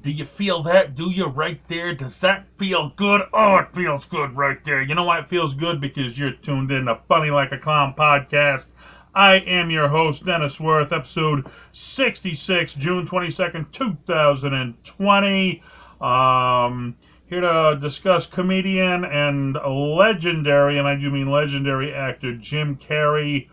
Do you feel that? Do you right there? Does that feel good? Oh, it feels good right there. You know why it feels good? Because you're tuned in to Funny Like a Clown podcast. I am your host, Dennis Worth, episode 66, June 22nd, 2020. Here to discuss comedian and legendary, and I do mean legendary actor, Jim Carrey.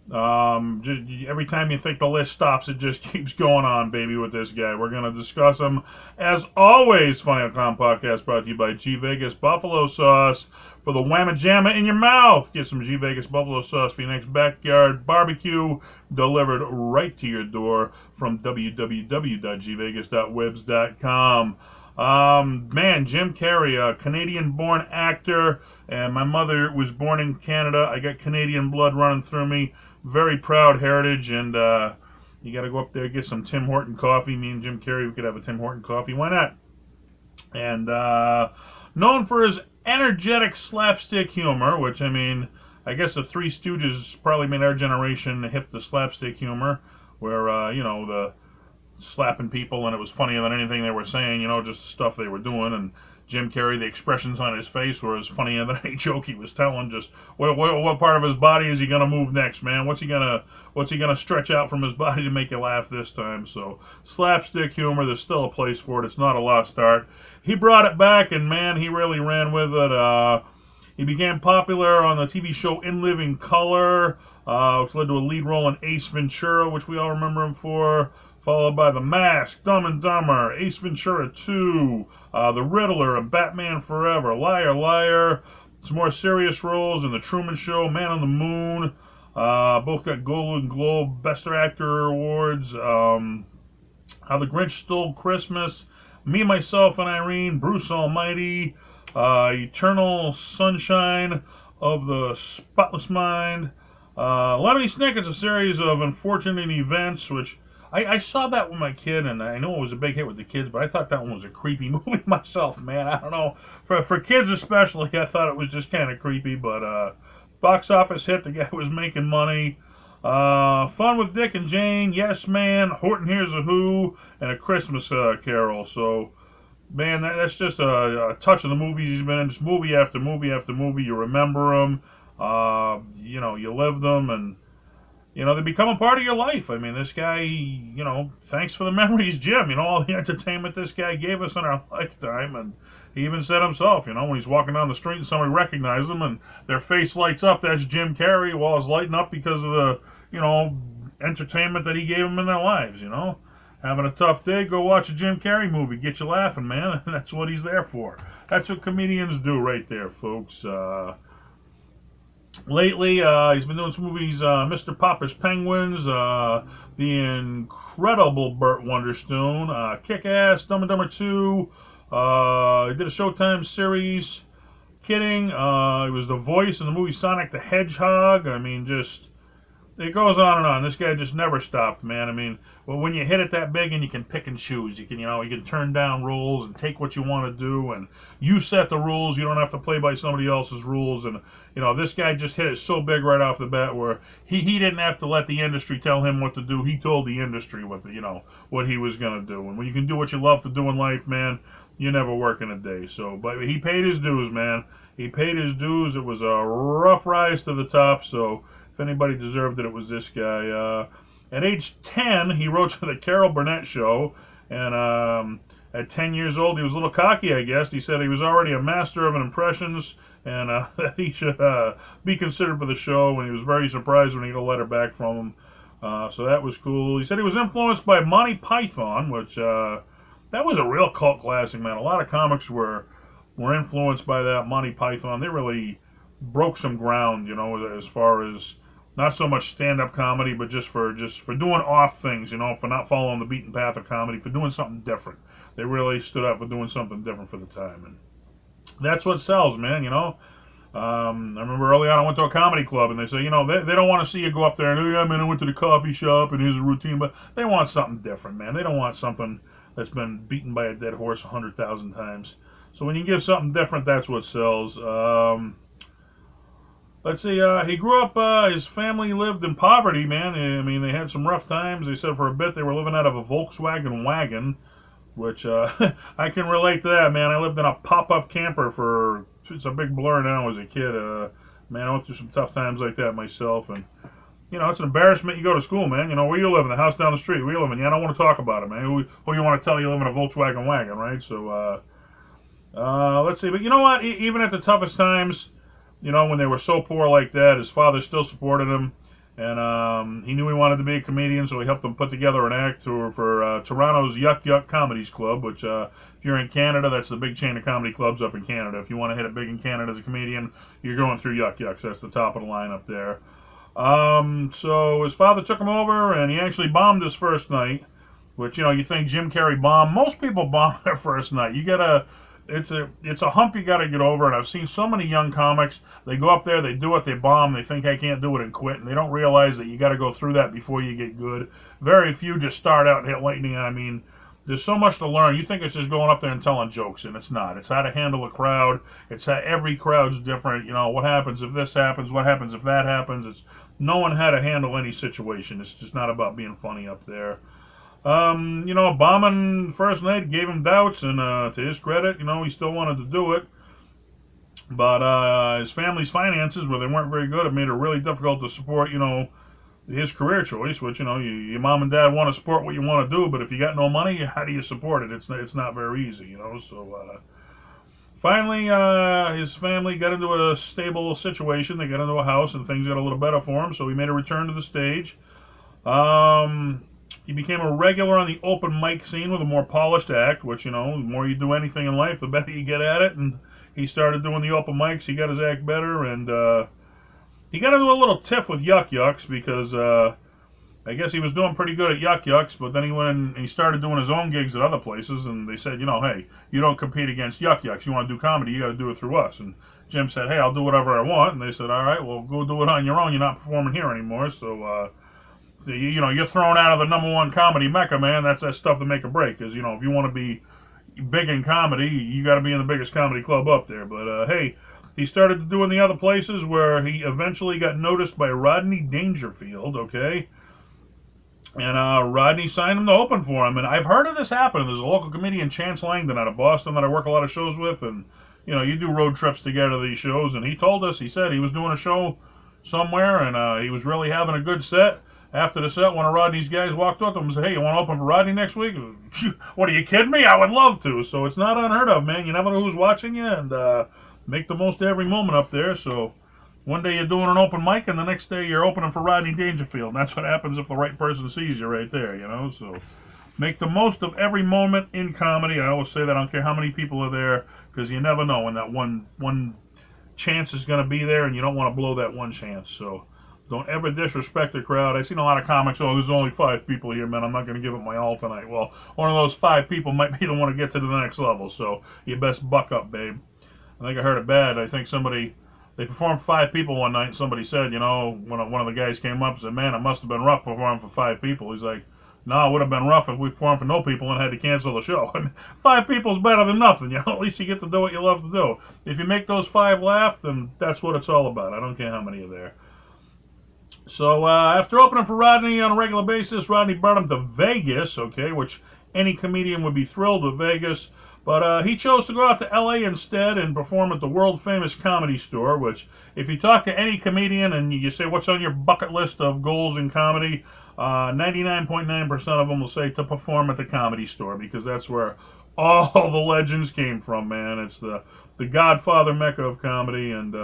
Just every time you think the list stops, it just keeps going on, baby, with this guy. We're going to discuss him. As always, Funny Clown Podcast brought to you by G Vegas Buffalo Sauce for the whamma jamma in your mouth. Get some G Vegas Buffalo Sauce for your next backyard barbecue delivered right to your door from www.gvegas.webs.com. Man, Jim Carrey, a Canadian-born actor, and my mother was born in Canada. I got Canadian blood running through me. Very proud heritage, and you got to go up there and get some Tim Horton coffee. Me and Jim Carrey, we could have a Tim Horton coffee. Why not? And known for his energetic slapstick humor, which, I mean, I guess the Three Stooges probably made our generation hip to slapstick humor, where, the slapping people, and it was funnier than anything they were saying, just the stuff they were doing. And Jim Carrey, the expressions on his face were as funnier than any joke he was telling. Just what part of his body is he gonna move next, man? What's he gonna stretch out from his body to make you laugh this time? So slapstick humor, there's still a place for it. It's not a lost art. He brought it back, and man, he really ran with it. He became popular on the TV show In Living Color, which led to a lead role in Ace Ventura, which we all remember him for, followed by The Mask, Dumb and Dumber, Ace Ventura 2, The Riddler, and Batman Forever, Liar Liar, some more serious roles in The Truman Show, Man on the Moon, both got Golden Globe Best Actor awards, How the Grinch Stole Christmas, Me, Myself, and Irene, Bruce Almighty, Eternal Sunshine of the Spotless Mind, Lemony Snicket's a series of unfortunate events, which I saw that with my kid, and I know it was a big hit with the kids, but I thought that one was a creepy movie myself, man. I don't know. For kids especially, I thought it was just kind of creepy, but box office hit, the guy was making money. Fun with Dick and Jane, Yes Man, Horton Hears a Who, and A Christmas Carol. So, man, that's just a touch of the movies he's been in. Just movie after movie after movie. You remember them, you live them, and they become a part of your life. I mean, this guy, thanks for the memories, Jim. All the entertainment this guy gave us in our lifetime. And he even said himself, when he's walking down the street and somebody recognizes him and their face lights up, that's Jim Carrey. Well, it's lighting up because of the, entertainment that he gave them in their lives, Having a tough day, go watch a Jim Carrey movie. Get you laughing, man. That's what he's there for. That's what comedians do right there, folks. Lately, he's been doing some movies, Mr. Popper's Penguins, The Incredible Burt Wonderstone, Kick-Ass, Dumb and Dumber 2, he did a Showtime series, Kidding, he was the voice in the movie Sonic the Hedgehog. I mean, just, it goes on and on. This guy just never stopped, man. I mean, well, when you hit it that big and you can pick and choose, you can turn down rules and take what you want to do, and you set the rules. You don't have to play by somebody else's rules. And this guy just hit it so big right off the bat where he didn't have to let the industry tell him what to do. He told the industry what he was gonna do. And when you can do what you love to do in life, man, you never work in a day. So, but he paid his dues, man. He paid his dues. It was a rough rise to the top. So, if anybody deserved it, it was this guy. At age 10, he wrote for the Carol Burnett Show, and at 10 years old, he was a little cocky, I guess. He said he was already a master of impressions, and that he should be considered for the show, and he was very surprised when he got a letter back from him. So that was cool. He said he was influenced by Monty Python, which that was a real cult classic, man. A lot of comics were influenced by that Monty Python. They really broke some ground, as far as not so much stand-up comedy, but just for doing off things, for not following the beaten path of comedy, for doing something different. They really stood up for doing something different for the time, and that's what sells, man. I remember early on I went to a comedy club, and they say, they don't want to see you go up there and, yeah, man, I went to the coffee shop and here's a routine, but they want something different, man. They don't want something that's been beaten by a dead horse 100,000 times. So when you give something different, that's what sells. Let's see, he grew up, his family lived in poverty, man. I mean, they had some rough times. They said for a bit they were living out of a Volkswagen wagon. which I can relate to that, man. I lived in a pop-up camper for, it's a big blur now as a kid. Man, I went through some tough times like that myself, and it's an embarrassment. You go to school, man. Where you live in, the house down the street. Where you live in? Yeah, I don't want to talk about it, man. Who you want to tell you live in a Volkswagen wagon, right? So, let's see. But you know what? Even at the toughest times, when they were so poor like that, his father still supported him. And he knew he wanted to be a comedian, so he helped them put together an act for Toronto's Yuck Yuck Comedies Club, which, if you're in Canada, that's the big chain of comedy clubs up in Canada. If you want to hit it big in Canada as a comedian, you're going through Yuck Yucks. That's the top of the line up there. So his father took him over, and he actually bombed his first night, which, you think Jim Carrey bombed. Most people bomb their first night. It's a hump you got to get over, and I've seen so many young comics. They go up there, they do it, they bomb, they think I can't do it and quit, and they don't realize that you got to go through that before you get good. Very few just start out and hit lightning. I mean, there's so much to learn. You think it's just going up there and telling jokes, and it's not. It's how to handle a crowd. It's how every crowd's different. What happens if this happens? What happens if that happens? It's knowing how to handle any situation. It's just not about being funny up there. Bombing first night gave him doubts, and to his credit, he still wanted to do it. But his family's finances, where they weren't very good, it made it really difficult to support, his career choice, which, your mom and dad want to support what you want to do, but if you got no money, how do you support it? It's not very easy, So finally, his family got into a stable situation. They got into a house, and things got a little better for him, so he made a return to the stage. He became a regular on the open mic scene with a more polished act, which, the more you do anything in life, the better you get at it. And he started doing the open mics. He got his act better, and he got into a little tiff with Yuck Yucks because I guess he was doing pretty good at Yuck Yucks, but then he went and he started doing his own gigs at other places, and they said, hey, you don't compete against Yuck Yucks. You want to do comedy, you got to do it through us. And Jim said, hey, I'll do whatever I want. And they said, all right, well, go do it on your own. You're not performing here anymore, so you're thrown out of the #1 comedy mecca, man. That's that stuff to make a break. Because, if you want to be big in comedy, you got to be in the biggest comedy club up there. But, hey, he started doing the other places where he eventually got noticed by Rodney Dangerfield, okay? And Rodney signed him to open for him. And I've heard of this happen. There's a local comedian, Chance Langdon, out of Boston that I work a lot of shows with. And, you do road trips together to these shows. And he told us, he said he was doing a show somewhere, and he was really having a good set. After the set, one of Rodney's guys walked up to him and said, hey, you want to open for Rodney next week? What, are you kidding me? I would love to. So it's not unheard of, man. You never know who's watching you, and make the most of every moment up there. So one day you're doing an open mic, and the next day you're opening for Rodney Dangerfield. And that's what happens if the right person sees you right there, So make the most of every moment in comedy. I always say that. I don't care how many people are there, because you never know when that one chance is going to be there, and you don't want to blow that one chance. So don't ever disrespect the crowd. I've seen a lot of comics, there's only 5 people here, man. I'm not going to give it my all tonight. Well, one of those 5 people might be the one to get to the next level, so you best buck up, babe. I think I heard it bad. I think they performed 5 people one night, and somebody said, one of the guys came up and said, man, it must have been rough performing for 5 people. He's like, no, it would have been rough if we performed for no people and had to cancel the show. And 5 people's better than nothing, At least you get to do what you love to do. If you make those 5 laugh, then that's what it's all about. I don't care how many are there. So after opening for Rodney on a regular basis, Rodney brought him to Vegas, okay, which any comedian would be thrilled with Vegas. But he chose to go out to L.A. instead and perform at the world-famous Comedy Store, which if you talk to any comedian and you say, what's on your bucket list of goals in comedy, 99.9% of them will say to perform at the Comedy Store, because that's where all the legends came from, man. It's the Godfather Mecca of comedy, and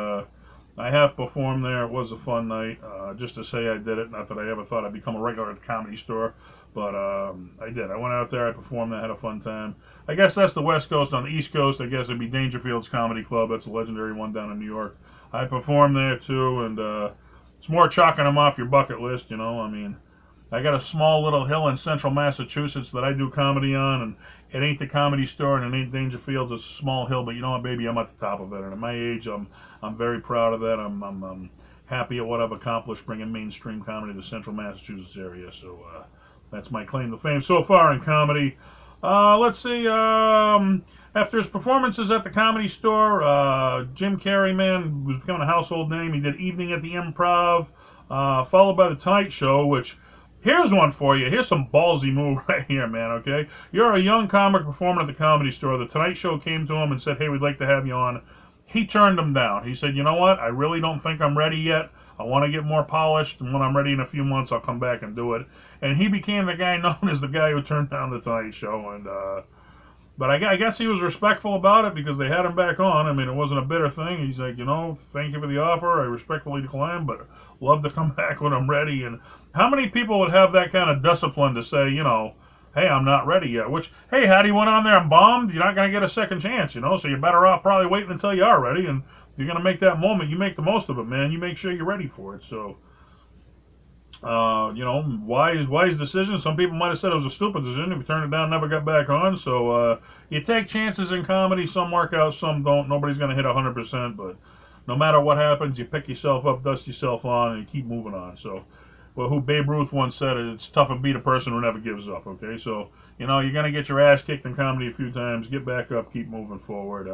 I have performed there. It was a fun night. Just to say I did it. Not that I ever thought I'd become a regular at the Comedy Store, but I did. I went out there, I performed, I had a fun time. I guess that's the West Coast. On the East Coast, I guess it'd be Dangerfield's Comedy Club. That's a legendary one down in New York. I performed there too, and it's more chalking them off your bucket list, I mean, I got a small little hill in central Massachusetts that I do comedy on, and it ain't the Comedy Store and it ain't Dangerfield. It's a small hill, but you know what, baby, I'm at the top of it. And at my age, I'm very proud of that. I'm happy at what I've accomplished bringing mainstream comedy to central Massachusetts area. So that's my claim to fame so far in comedy. Let's see. After his performances at the Comedy Store, Jim Carrey, man, was becoming a household name. He did Evening at the Improv, followed by The Tonight Show, which Here's one for you. Here's some ballsy move right here, man, okay? You're a young comic performing at the Comedy Store. The Tonight Show came to him and said, hey, we'd like to have you on. He turned them down. He said, you know what? I really don't think I'm ready yet. I want to get more polished, and when I'm ready in a few months, I'll come back and do it. And he became the guy known as the guy who turned down the Tonight Show. And but I guess he was respectful about it because they had him back on. I mean, it wasn't a bitter thing. He's like, you know, thank you for the offer. I respectfully decline, but love to come back when I'm ready. And how many people would have that kind of discipline to say, you know, hey, I'm not ready yet? Which, hey, Hattie went on there and bombed. You're not going to get a second chance, you know, so you're better off probably waiting until you are ready. And if you're going to make that moment, you make the most of it, man. You make sure you're ready for it. So, you know, wise decision. Some people might have said it was a stupid decision. If you turned it down, never got back on. So you take chances in comedy. Some work out, some don't. Nobody's going to hit 100%, but no matter what happens, you pick yourself up, dust yourself on, and you keep moving on. So, well, who Babe Ruth once said, it's tough to beat a person who never gives up, okay? So, you know, you're going to get your ass kicked in comedy a few times. Get back up, keep moving forward.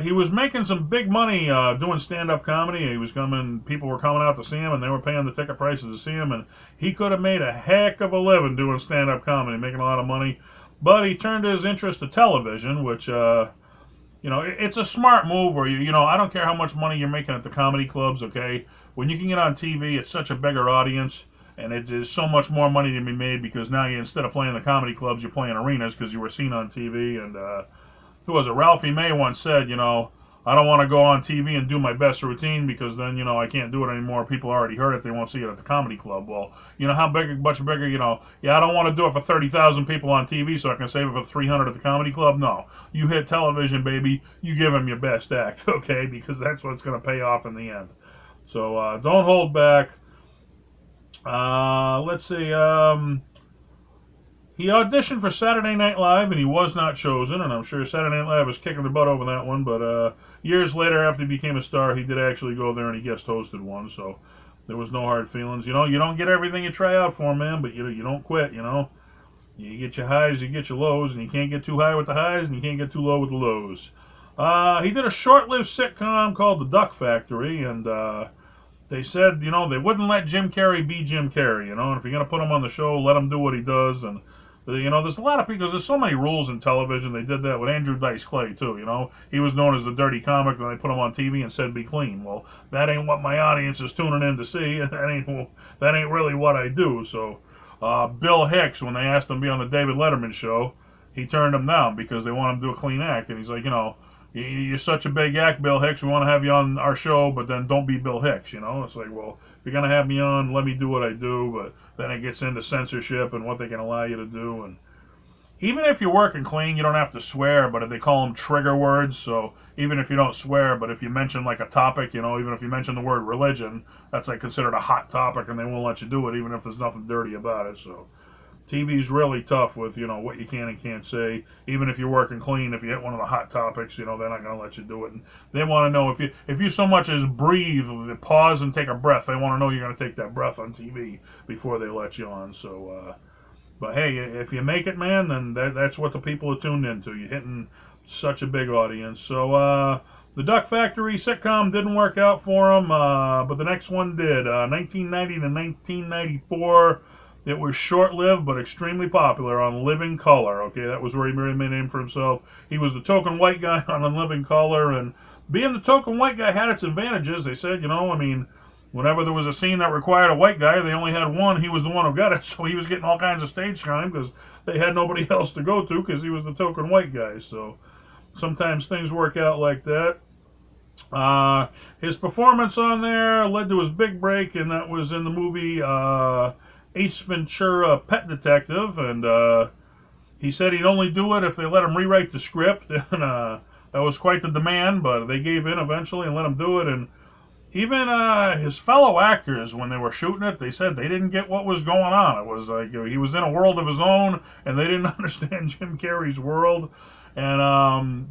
He was making some big money doing stand-up comedy. People were coming out to see him, and they were paying the ticket prices to see him, and he could have made a heck of a living doing stand-up comedy, making a lot of money. But he turned his interest to television, which, you know, it's a smart move where, you know, I don't care how much money you're making at the comedy clubs, okay? When you can get on TV, it's such a bigger audience, and it is so much more money to be made because now instead of playing the comedy clubs, you're playing arenas because you were seen on TV, and, who was it? Ralphie May once said, you know, I don't want to go on TV and do my best routine because then, you know, I can't do it anymore. People already heard it. They won't see it at the comedy club. Well, you know how much bigger, you know, yeah, I don't want to do it for 30,000 people on TV so I can save it for 300 at the comedy club. No, you hit television, baby. You give them your best act, okay, because that's what's going to pay off in the end. So don't hold back. Let's see. He auditioned for Saturday Night Live, and he was not chosen, and I'm sure Saturday Night Live was kicking the butt over that one, but years later, after he became a star, he did actually go there and he guest hosted one, so there was no hard feelings. You know, you don't get everything you try out for, man, but you don't quit, you know. You get your highs, you get your lows, and you can't get too high with the highs, and you can't get too low with the lows. He did a short-lived sitcom called The Duck Factory, and they said, you know, they wouldn't let Jim Carrey be Jim Carrey, you know, and if you're going to put him on the show, let him do what he does, and you know, there's a lot of people, there's so many rules in television. They did that with Andrew Dice Clay, too, you know. He was known as the dirty comic, and they put him on TV and said, be clean. Well, that ain't what my audience is tuning in to see, and that ain't really what I do. So, Bill Hicks, when they asked him to be on the David Letterman show, he turned him down because they want him to do a clean act. And he's like, you know, you're such a big act, Bill Hicks. We want to have you on our show, but then don't be Bill Hicks, you know. It's like, well, if you're going to have me on, let me do what I do, but then it gets into censorship and what they can allow you to do. And even if you're working clean, you don't have to swear, but they call them trigger words. So even if you don't swear, but if you mention like a topic, you know, even if you mention the word religion, that's like considered a hot topic, and they won't let you do it, even if there's nothing dirty about it. So TV's really tough with, you know, what you can and can't say. Even if you're working clean, if you hit one of the hot topics, you know, they're not going to let you do it. And they want to know if you so much as breathe, pause and take a breath, they want to know you're going to take that breath on TV before they let you on. So, but hey, if you make it, man, then that's what the people are tuned into. You're hitting such a big audience. So, the Duck Factory sitcom didn't work out for him, but the next one did. 1990 to 1994. It was short-lived but extremely popular on Living Color. Okay, that was where he made a name for himself. He was the token white guy on Living Color, and being the token white guy had its advantages. They said, you know, I mean, whenever there was a scene that required a white guy, they only had one. He was the one who got it, so he was getting all kinds of stage time because they had nobody else to go to because he was the token white guy. So sometimes things work out like that. His performance on there led to his big break, and that was in the movie Ace Ventura: Pet Detective, and he said he'd only do it if they let him rewrite the script, and that was quite the demand, but they gave in eventually and let him do it. And even his fellow actors, when they were shooting it, they said they didn't get what was going on. It was like he was in a world of his own, and they didn't understand Jim Carrey's world. And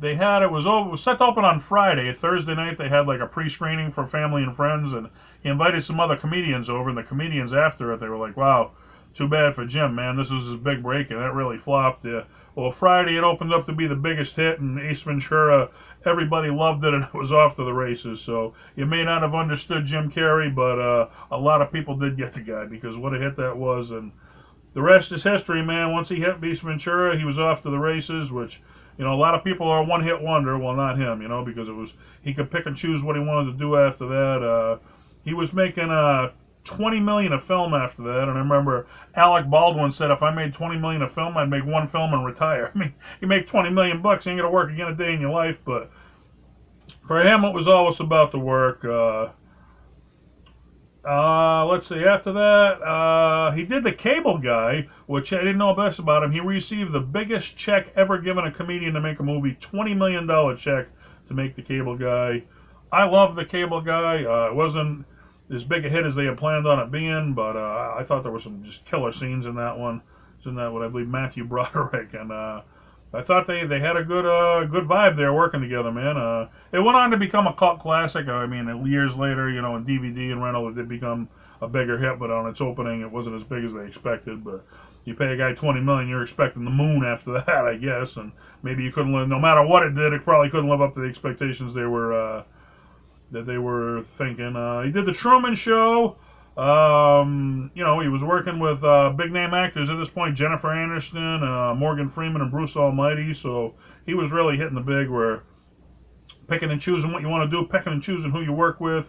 it was set to open on Friday. Thursday night they had like a pre-screening for family and friends, and he invited some other comedians over, and the comedians after it, they were like, wow, too bad for Jim, man. This was his big break, and that really flopped. Well, Friday it opened up to be the biggest hit, and Ace Ventura, everybody loved it, and it was off to the races. So you may not have understood Jim Carrey, but a lot of people did get the guy because what a hit that was, and the rest is history, man. Once he hit Ace Ventura, he was off to the races, which, you know, a lot of people are one-hit wonder. Well, not him, you know, because he could pick and choose what he wanted to do after that. He was making 20 million a film after that, and I remember Alec Baldwin said, if I made 20 million a film, I'd make one film and retire. I mean, you make 20 million bucks, you ain't gonna work again a day in your life, but for him, it was always about the work. Let's see. After that, he did The Cable Guy, which I didn't know this about him. He received the biggest check ever given a comedian to make a movie, $20 million check to make The Cable Guy. I love The Cable Guy. It wasn't as big a hit as they had planned on it being, but I thought there were some just killer scenes in that one. It's in that what I believe Matthew Broderick, and I thought they had a good vibe there working together, man. It went on to become a cult classic. I mean, years later, you know, in DVD and rental, it did become a bigger hit, but on its opening, it wasn't as big as they expected. But you pay a guy 20 million, you're expecting the moon after that, I guess, and maybe you couldn't live. No matter what it did, it probably couldn't live up to the expectations they were thinking. He did The Truman Show. You know, he was working with big name actors at this point, Jennifer Aniston, Morgan Freeman, and Bruce Almighty. So he was really hitting the big where picking and choosing what you want to do, picking and choosing who you work with.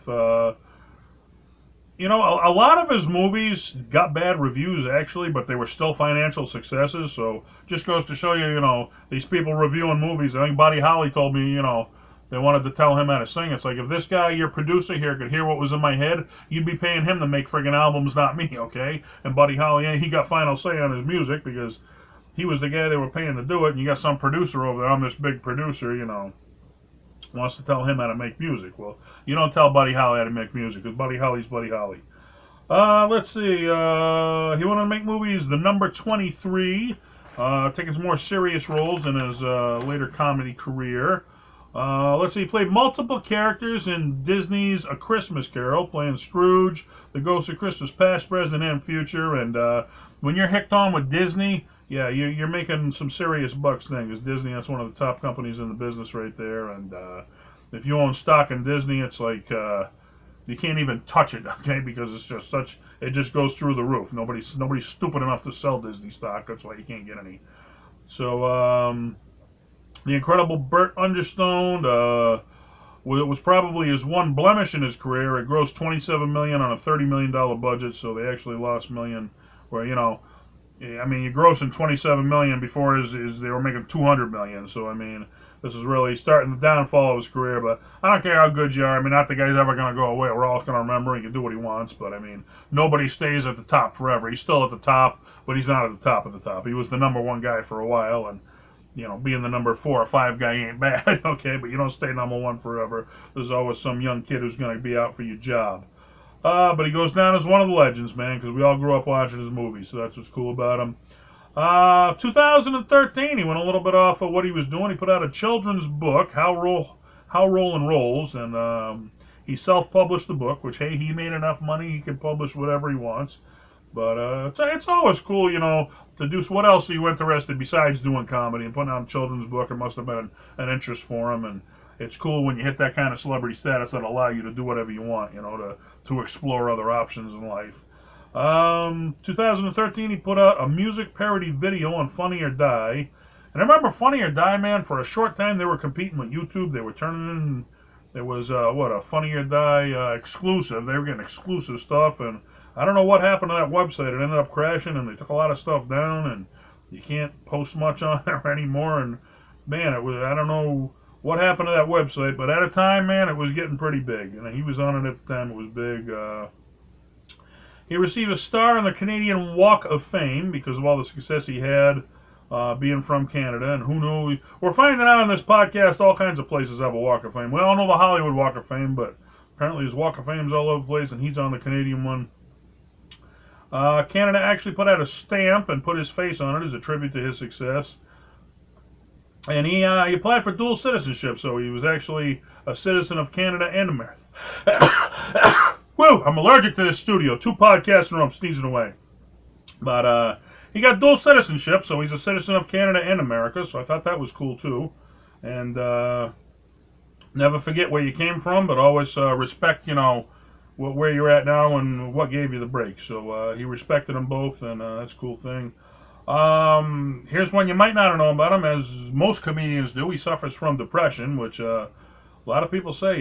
You know, a lot of his movies got bad reviews actually, but they were still financial successes. So just goes to show you, you know, these people reviewing movies. I think Buddy Holly told me, you know, they wanted to tell him how to sing. It's like, if this guy, your producer here, could hear what was in my head, you'd be paying him to make friggin' albums, not me, okay? And Buddy Holly, he got final say on his music because he was the guy they were paying to do it, and you got some producer over there, I'm this big producer, you know, wants to tell him how to make music. Well, you don't tell Buddy Holly how to make music, because Buddy Holly's Buddy Holly. Let's see, he wanted to make movies, The Number 23, taking some more serious roles in his later comedy career. Let's see, he played multiple characters in Disney's A Christmas Carol, playing Scrooge, the Ghost of Christmas Past, Present, and Future. And when you're hicked on with Disney, yeah, you're making some serious bucks then, because Disney, that's one of the top companies in the business right there. And if you own stock in Disney, it's like you can't even touch it, okay, because it's just it just goes through the roof. Nobody's stupid enough to sell Disney stock. That's why you can't get any. So, The Incredible Burt Understone was probably his one blemish in his career. It grossed $27 million on a $30 million budget, so they actually lost $1 million. Where, you know, I mean, you're grossing $27 million before they were making $200 million. So I mean, this is really starting the downfall of his career. But I don't care how good you are. I mean, not the guy's ever going to go away. We're all going to remember. He can do what he wants. But I mean, nobody stays at the top forever. He's still at the top, but he's not at the top of the top. He was the number one guy for a while, and you know, being the number 4 or 5 guy ain't bad, okay, but you don't stay number 1 forever. There's always some young kid who's going to be out for your job. But he goes down as one of the legends, man, because we all grew up watching his movies, so that's what's cool about him. 2013, he went a little bit off of what he was doing. He put out a children's book, How Rollin' Rolls, and he self-published the book, which, hey, he made enough money, he can publish whatever he wants. But it's always cool, you know, to do. What else are you interested besides doing comedy and putting out a children's book? It must have been an interest for him, and it's cool when you hit that kind of celebrity status that allow you to do whatever you want, you know, to explore other options in life. 2013, he put out a music parody video on Funny or Die. And I remember Funny or Die, man, for a short time they were competing with YouTube. They were turning in, there was, a Funny or Die exclusive. They were getting exclusive stuff, and I don't know what happened to that website. It ended up crashing, and they took a lot of stuff down, and you can't post much on there anymore. And, man, I don't know what happened to that website, but at a time, man, it was getting pretty big. And he was on it at the time. It was big. He received a star on the Canadian Walk of Fame because of all the success he had being from Canada. And who knows? We're finding out on this podcast all kinds of places have a Walk of Fame. We all know the Hollywood Walk of Fame, but apparently his Walk of Fame's all over the place, and he's on the Canadian one. Canada actually put out a stamp and put his face on it as a tribute to his success. And he applied for dual citizenship, so he was actually a citizen of Canada and America. Woo! I'm allergic to this studio. 2 podcasts in a row, I'm sneezing away. But he got dual citizenship, so he's a citizen of Canada and America. So I thought that was cool too. And never forget where you came from, but always respect, where you're at now and what gave you the break. So he respected them both, and that's a cool thing. Here's one you might not know about him, as most comedians do. He suffers from depression, which a lot of people say,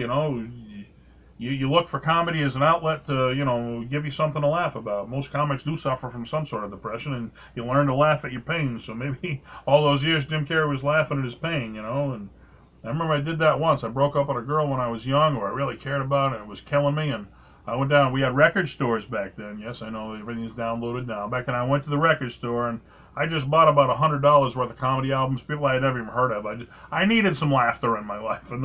you look for comedy as an outlet to, give you something to laugh about. Most comics do suffer from some sort of depression, and you learn to laugh at your pain. So maybe all those years Jim Carrey was laughing at his pain, and I remember I did that once. I broke up with a girl when I was young, or I really cared about it, and it was killing me, and I went down. We had record stores back then. Yes, I know everything's downloaded now. Back then, I went to the record store and I just bought about $100 worth of comedy albums, people I had never even heard of. I needed some laughter in my life, and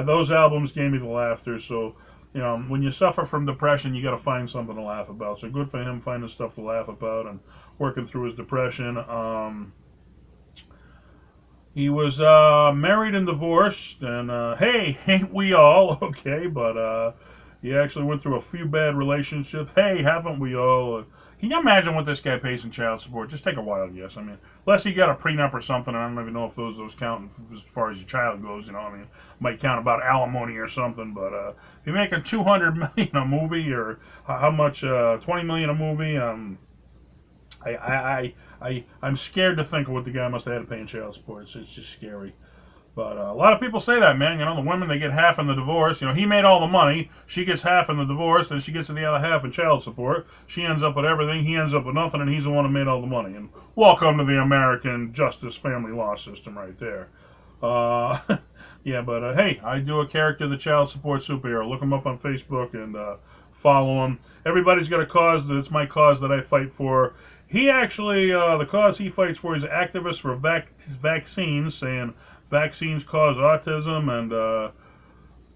those albums gave me the laughter. So, when you suffer from depression, you got to find something to laugh about. So good for him finding stuff to laugh about and working through his depression. He was married and divorced, and hey, ain't we all? Okay, but he actually went through a few bad relationships. Hey, haven't we all? Can you imagine what this guy pays in child support? Just take a wild guess. I mean, unless he got a prenup or something, I don't even know if those count as far as your child goes. Might count about alimony or something. But if you're making $200 million a movie, or how much, $20 million a movie, I'm scared to think of what the guy must have had to pay in child support. It's just scary. But a lot of people say that, man. The women, they get half in the divorce. He made all the money. She gets half in the divorce, and she gets the other half in child support. She ends up with everything. He ends up with nothing, and he's the one who made all the money. And welcome to the American justice family law system right there. Yeah, but hey, I do a character, the child support superhero. Look him up on Facebook and follow him. Everybody's got a cause. It's my cause that I fight for. He actually, the cause he fights for is an activist for vaccines, saying vaccines cause autism, and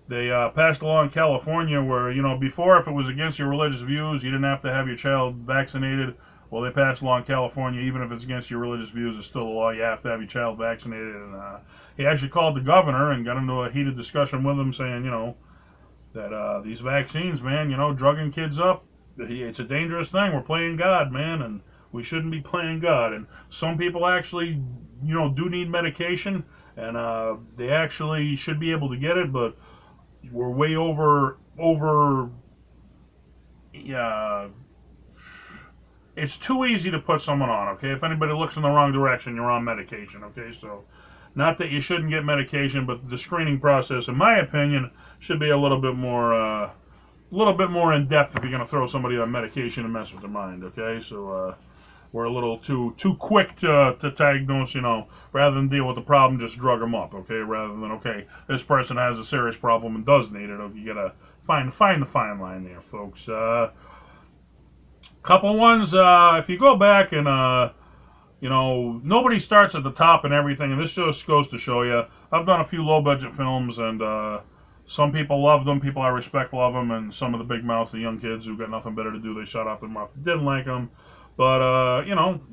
they passed a law in California where, before, if it was against your religious views, you didn't have to have your child vaccinated. Well, they passed a law in California, even if it's against your religious views, it's still a law. You have to have your child vaccinated. And he actually called the governor and got into a heated discussion with him, saying, that these vaccines, man, drugging kids up, it's a dangerous thing. We're playing God, man, and we shouldn't be playing God. And some people actually, do need medication, and they actually should be able to get it, but we're way over. Yeah, it's too easy to put someone on. Okay, if anybody looks in the wrong direction, you're on medication. Okay, so not that you shouldn't get medication, but the screening process, in my opinion, should be a little bit more in depth if you're going to throw somebody on medication and mess with their mind. Okay, so we're a little too quick to diagnose, rather than deal with the problem, just drug them up, okay? Rather than, okay, this person has a serious problem and does need it. Okay, you gotta find the fine line there, folks. Couple ones, if you go back and, nobody starts at the top and everything, and this just goes to show you. I've done a few low-budget films, and some people love them, people I respect love them, and some of the big mouths, the young kids who got nothing better to do, they shut off their mouth, didn't like them. But,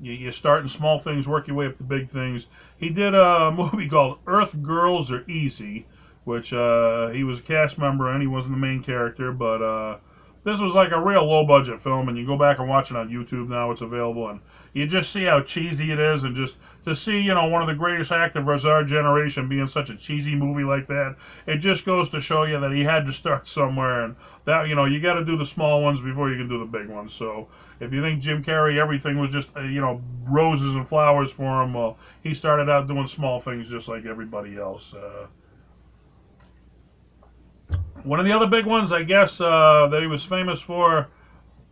you start in small things, work your way up to big things. He did a movie called Earth Girls Are Easy, which he was a cast member and he wasn't the main character. But this was like a real low-budget film, and you go back and watch it on YouTube now, it's available. And you just see how cheesy it is, and just to see, one of the greatest actors of our generation being such a cheesy movie like that, it just goes to show you that he had to start somewhere, and that, you got to do the small ones before you can do the big ones. So if you think Jim Carrey, everything was just, roses and flowers for him, well, he started out doing small things just like everybody else. One of the other big ones, I guess, that he was famous for,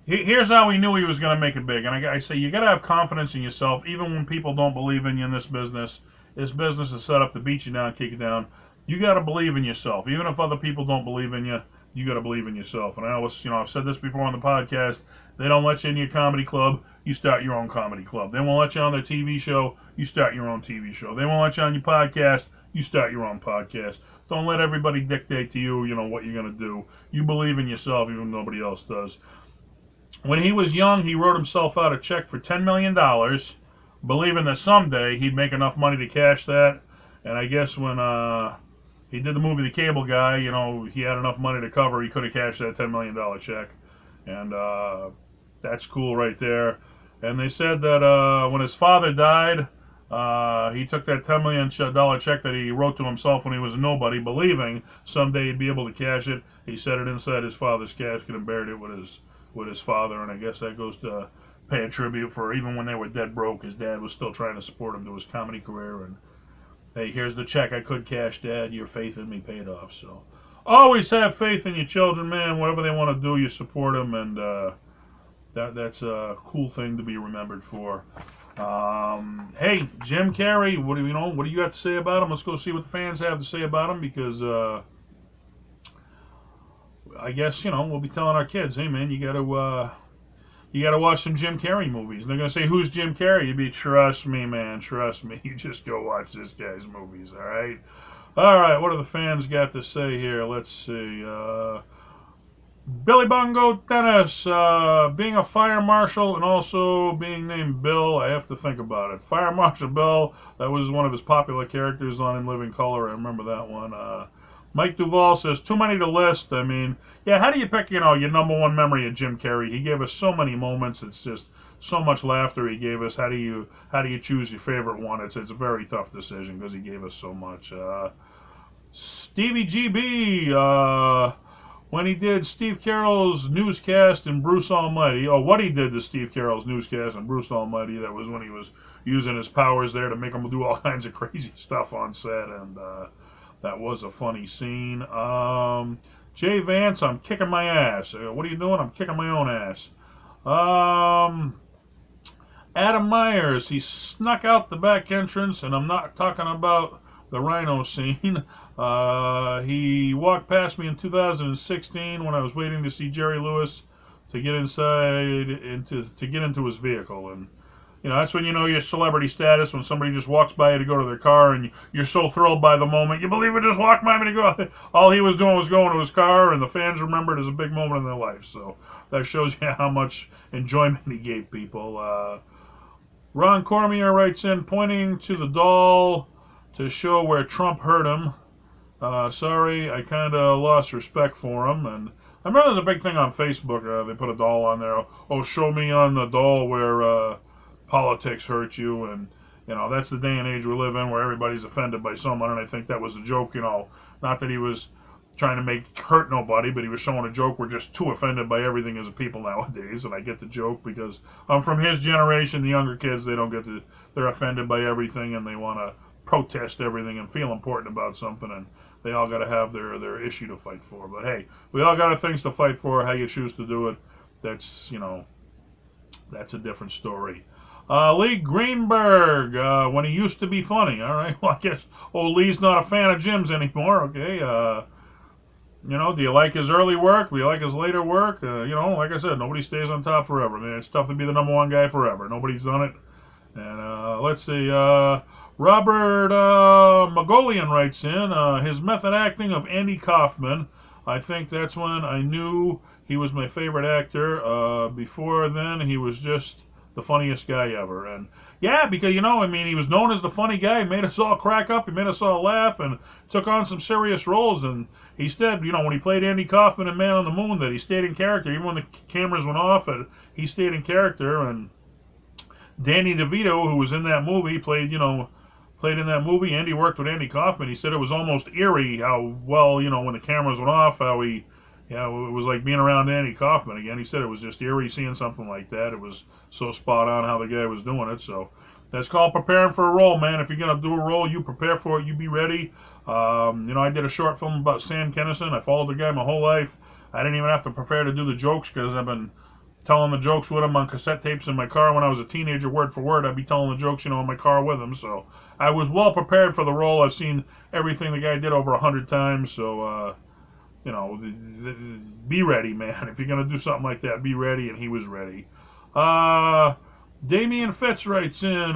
here's how he knew he was going to make it big. And I say, you got to have confidence in yourself, even when people don't believe in you in this business. This business is set up to beat you down, kick you down. You got to believe in yourself. Even if other people don't believe in you, you got to believe in yourself. And I always, I've said this before on the podcast, they don't let you in your comedy club, you start your own comedy club. They won't let you on their TV show, you start your own TV show. They won't let you on your podcast, you start your own podcast. Don't let everybody dictate to you, what you're going to do. You believe in yourself even though nobody else does. When he was young, he wrote himself out a check for $10 million, believing that someday he'd make enough money to cash that. And I guess when he did the movie The Cable Guy, he had enough money to cover, he could have cashed that $10 million check. And that's cool right there. And they said that when his father died, he took that $10 million check that he wrote to himself when he was a nobody, believing someday he'd be able to cash it. He set it inside his father's casket and buried it with his father. And I guess that goes to pay a tribute for even when they were dead broke, his dad was still trying to support him to his comedy career. And hey, here's the check I could cash, Dad. Your faith in me paid off. So always have faith in your children, man. Whatever they want to do, you support them, and that's a cool thing to be remembered for. Hey, Jim Carrey, what do you got to say about him? Let's go see what the fans have to say about him, because I guess we'll be telling our kids, hey man, you gotta watch some Jim Carrey movies. And they're gonna say, who's Jim Carrey? You'd be, trust me, man, trust me. You just go watch this guy's movies, all right? All right, what do the fans got to say here? Let's see. Billy Bongo Dennis, being a fire marshal and also being named Bill, I have to think about it. Fire Marshal Bill, that was one of his popular characters on In Living Color. I remember that one. Mike Duvall says, too many to list. I mean, yeah, how do you pick, your number one memory of Jim Carrey? He gave us so many moments. It's just so much laughter he gave us. How do you choose your favorite one? It's a very tough decision because he gave us so much. Stevie GB, when he did Steve Carell's newscast in Bruce Almighty. Oh, what he did to Steve Carell's newscast in Bruce Almighty, that was when he was using his powers there to make him do all kinds of crazy stuff on set, and that was a funny scene. Jay Vance, I'm kicking my ass. What are you doing? I'm kicking my own ass. Adam Myers, he snuck out the back entrance, and I'm not talking about the rhino scene. He walked past me in 2016 when I was waiting to see Jerry Lewis to get into his vehicle, and that's when you know your celebrity status, when somebody just walks by you to go to their car, and you're so thrilled by the moment. You believe it just walked by me to go. All he was doing was going to his car, and the fans remember it as a big moment in their life. So that shows you how much enjoyment he gave people. Ron Cormier writes in, pointing to the doll to show where Trump hurt him. Sorry, I kind of lost respect for him. And I remember there's a big thing on Facebook. They put a doll on there. Oh, show me on the doll where politics hurt you. And, that's the day and age we live in, where everybody's offended by someone. And I think that was a joke, not that he was trying to hurt nobody, but he was showing a joke. We're just too offended by everything as a people nowadays. And I get the joke because I'm from his generation. The younger kids, they're offended by everything, and they want to protest everything and feel important about something, and they all got to have their issue to fight for. But hey, we all got our things to fight for. How you choose to do it, that's a different story. Lee Greenberg, when he used to be funny. All right, well, I guess Lee's not a fan of Jim's anymore. Okay, do you like his early work? Do you like his later work? Like I said, nobody stays on top forever. Man, it's tough to be the number one guy forever. Nobody's done it. And let's see. Robert Magolian writes in, his method acting of Andy Kaufman. I think that's when I knew he was my favorite actor. Before then, he was just the funniest guy ever. And yeah, because, he was known as the funny guy. He made us all crack up. He made us all laugh and took on some serious roles. And he said, when he played Andy Kaufman in Man on the Moon, that he stayed in character. Even when the cameras went off, he stayed in character. And Danny DeVito, who was in that movie, played in that movie. Andy worked with Andy Kaufman. He said it was almost eerie how well, when the cameras went off, it was like being around Andy Kaufman again. He said it was just eerie seeing something like that. It was so spot on how the guy was doing it. So that's called preparing for a role, man. If you're going to do a role, you prepare for it. You be ready. I did a short film about Sam Kinison. I followed the guy my whole life. I didn't even have to prepare to do the jokes because I've been telling the jokes with him on cassette tapes in my car when I was a teenager, word for word. I'd be telling the jokes, in my car with him. So I was well prepared for the role. I've seen everything the guy did over 100 times. So, be ready, man. If you're going to do something like that, be ready. And he was ready. Damian Fitz writes in,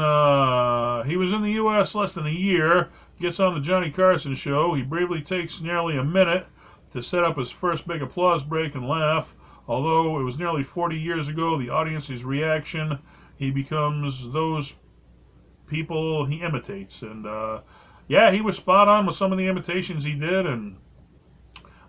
he was in the U.S. less than a year, gets on the Johnny Carson show. He bravely takes nearly a minute to set up his first big applause break and laugh. Although it was nearly 40 years ago, the audience's reaction, he becomes those people he imitates. And, he was spot on with some of the imitations he did. And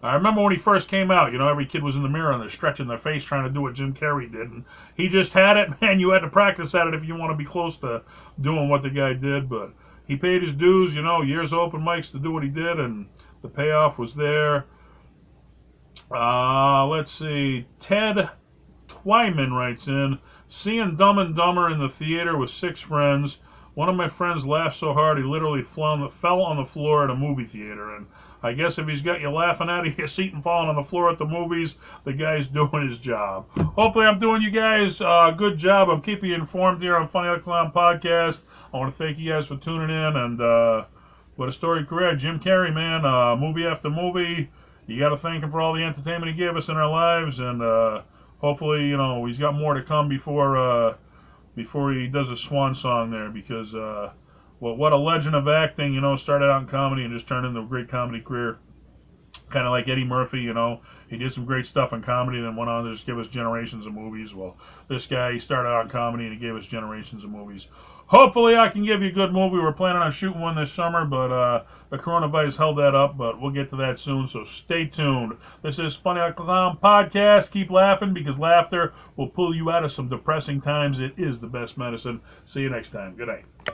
I remember when he first came out, every kid was in the mirror and they're stretching their face trying to do what Jim Carrey did. And he just had it, man. You had to practice at it if you want to be close to doing what the guy did. But he paid his dues, years of open mics to do what he did, and the payoff was there. Let's see. Ted Twyman writes in, seeing Dumb and Dumber in the theater with 6 friends. One of my friends laughed so hard he literally fell on the floor at a movie theater. And I guess if he's got you laughing out of your seat and falling on the floor at the movies, the guy's doing his job. Hopefully I'm doing you guys a good job. I'm keeping you informed here on Funny Like Clown Podcast. I want to thank you guys for tuning in. And what a storied career. Jim Carrey, man, movie after movie. You got to thank him for all the entertainment he gave us in our lives. And hopefully, he's got more to come before he does a swan song there, because what a legend of acting, started out in comedy and just turned into a great comedy career. Kind of like Eddie Murphy, he did some great stuff in comedy, then went on to just give us generations of movies. Well, this guy, he started out in comedy and he gave us generations of movies. Hopefully I can give you a good movie. We're planning on shooting one this summer, but the coronavirus held that up, but we'll get to that soon, so stay tuned. This is Funny Like Clown Podcast. Keep laughing, because laughter will pull you out of some depressing times. It is the best medicine. See you next time. Good night.